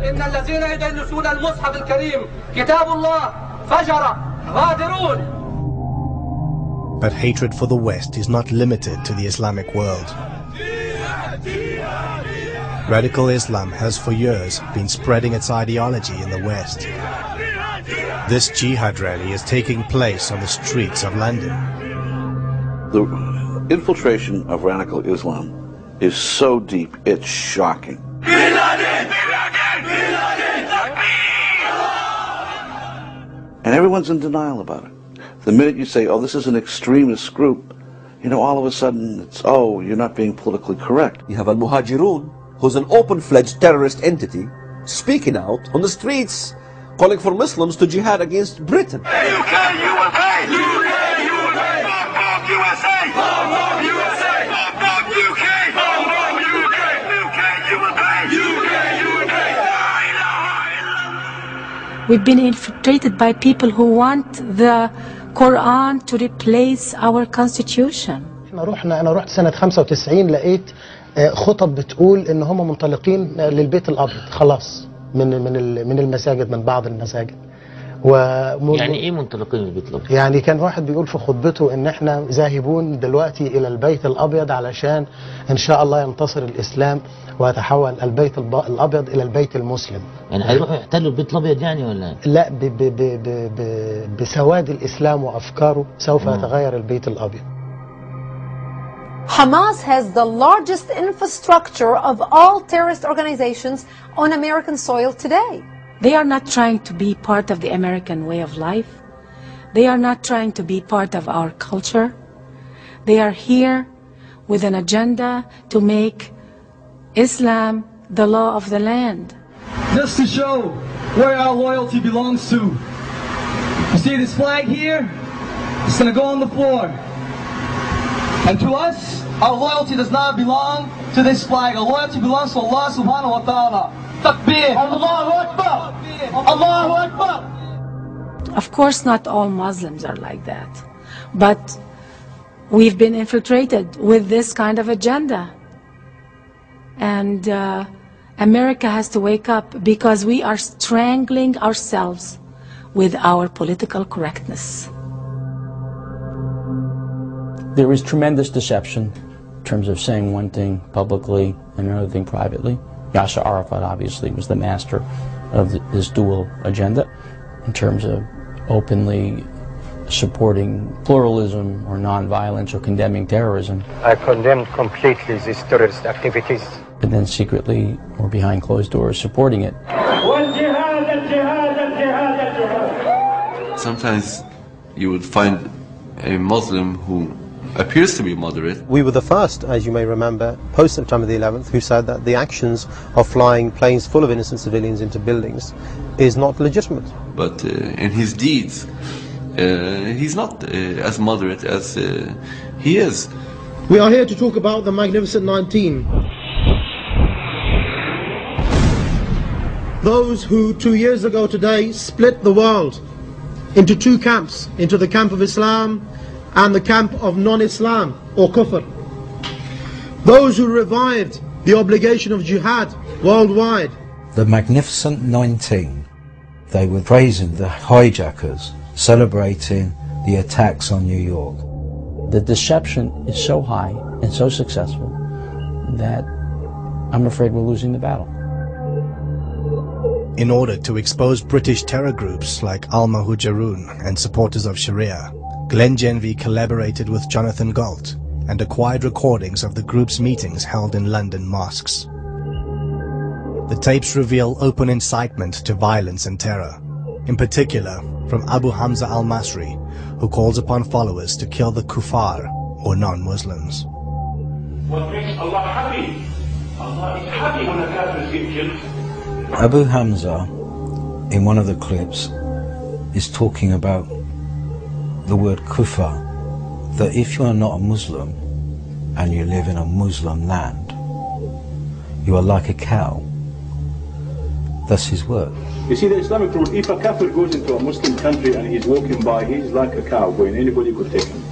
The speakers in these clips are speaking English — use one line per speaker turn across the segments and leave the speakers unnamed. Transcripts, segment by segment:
إن الذين يدنسون المصحف الكريم كتاب الله فجر غادرون.
But hatred for the West is not limited to the Islamic world. Radical Islam has for years been spreading its ideology in the West. This jihad rally is taking place on the streets of London.
The infiltration of radical Islam is so deep, it's shocking. And everyone's in denial about it. The minute you say, oh, this is an extremist group, you know, all of a sudden it's, oh, you're not being politically correct.
You have Al-Muhajirun, who's an open-fledged terrorist entity, speaking out on the streets, calling for Muslims to jihad against Britain.
UK, you will pay! UK, you will pay! Fuck USA! Fuck USA! Fuck UK! Fuck UK! UK, you will pay! UK, you will pay!
We've been infiltrated by people who want the Quran to replace our constitution.
أنا رحت سنة 95 لقيت خطب بتقول إن هم منطلقين للبيت الأبيض خلاص من المساجد، من بعض المساجد.
يعني ايه منطلقين للبيت الابيض؟
يعني كان واحد بيقول في خطبته ان احنا ذاهبون دلوقتي الى البيت الابيض علشان ان شاء الله ينتصر الاسلام ويتحول البيت الابيض الى البيت المسلم.
يعني هيروحوا يحتلوا البيت الابيض يعني ولا؟
لا، بسواد الاسلام وافكاره سوف يتغير البيت الابيض.
Hamas has the largest infrastructure of all terrorist organizations on American soil today.
They are not trying to be part of the American way of life. They are not trying to be part of our culture. They are here with an agenda to make Islam the law of the land.
Just to show where our loyalty belongs to. You see this flag here? It's going to go on the floor. And to us, our loyalty does not belong to this flag. Our loyalty belongs to Allah subhanahu wa ta'ala. Takbir! Allahu Akbar! Allahu Akbar!
Of course, not all Muslims are like that. But we've been infiltrated with this kind of agenda. And America has to wake up because we are strangling ourselves with our political correctness.
There is tremendous deception in terms of saying one thing publicly and another thing privately. Yasser Arafat obviously was the master of this dual agenda in terms of openly supporting pluralism or nonviolence or condemning terrorism.
I condemn completely these terrorist activities.
And then secretly or behind closed doors supporting it.
Sometimes you would find a Muslim who appears to be moderate.
We were the first, as you may remember, post September the 11th, who said that the actions of flying planes full of innocent civilians into buildings is not legitimate.
But in his deeds, he's not as moderate as he is.
We are here to talk about the Magnificent 19. Those who 2 years ago today split the world into two camps, into the camp of Islam and the camp of non-Islam or Kufr. Those who revived the obligation of jihad worldwide.
The Magnificent 19, they were praising the hijackers, celebrating the attacks on New York.
The deception is so high and so successful that I'm afraid we're losing the battle.
In order to expose British terror groups like Al-Muhajirun and supporters of Sharia, Glenn Genvey collaborated with Jonathan Galt and acquired recordings of the group's meetings held in London mosques. The tapes reveal open incitement to violence and terror, in particular from Abu Hamza al-Masri, who calls upon followers to kill the kuffar or non-Muslims.
What makes Allah happy? Allah is happy when a kafir is getting killed.
Abu Hamza, in one of the clips, is talking about the word kufar, that if you are not a Muslim and you live in a Muslim land, you are like a cow. That's his word.
You see, the Islamic rule, if a kafir goes into a Muslim country and he's walking by, he's like a cow going, anybody could take him.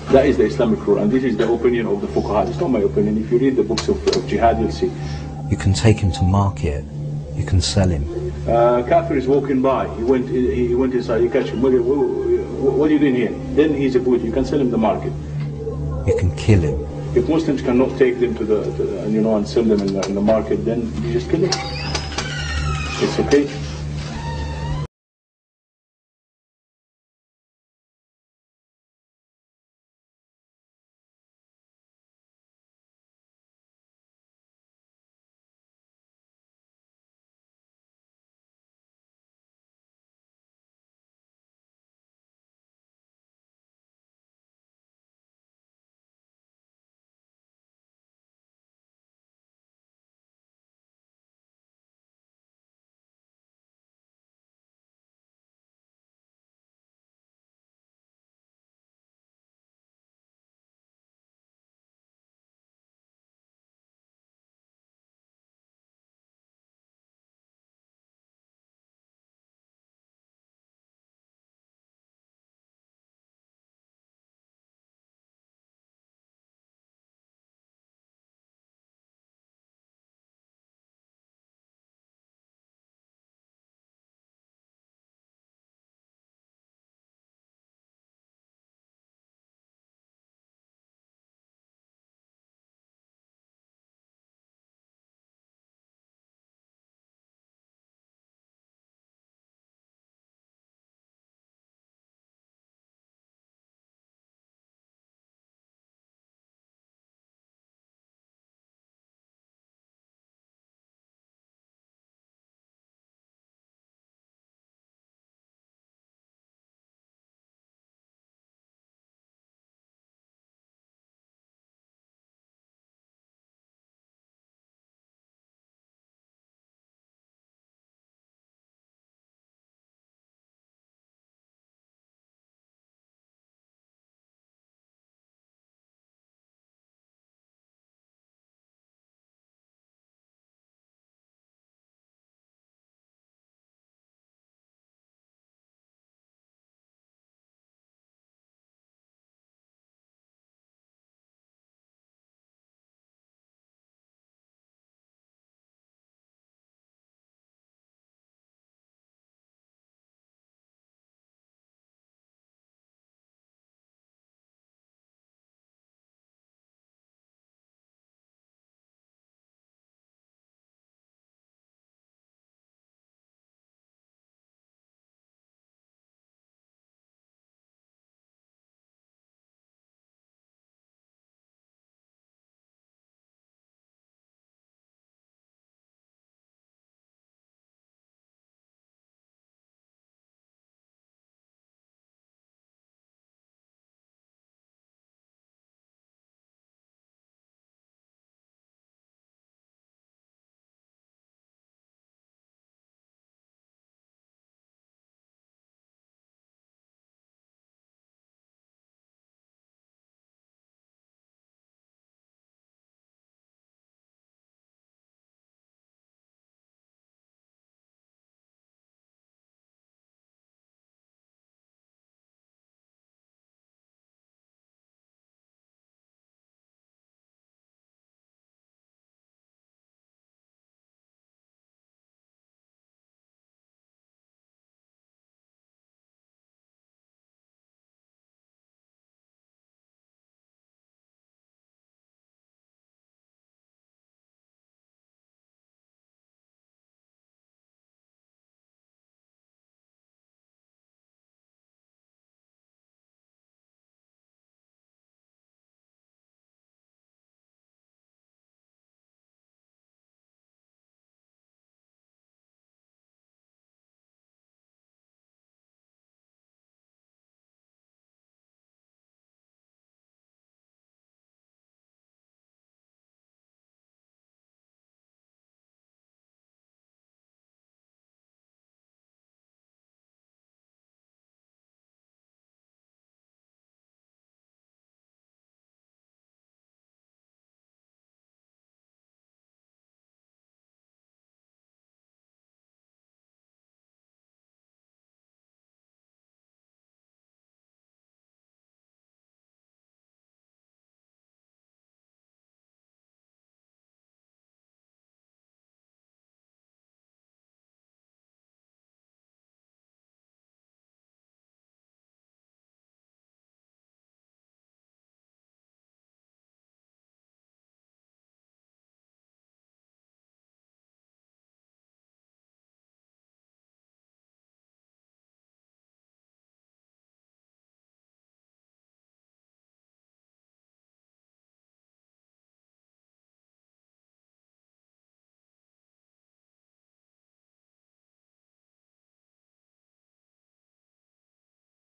That is the Islamic rule, and this is the opinion of the fuqaha. It's not my opinion. If you read the books of jihad, you'll see.
You can take him to market You can sell him.
Kafir is walking by. He went inside. You catch him. What are you doing here? Then he's a boot. You can sell him the market.
You can kill him.
If Muslims cannot take them to the and sell them in the market, then you just kill them. It's okay.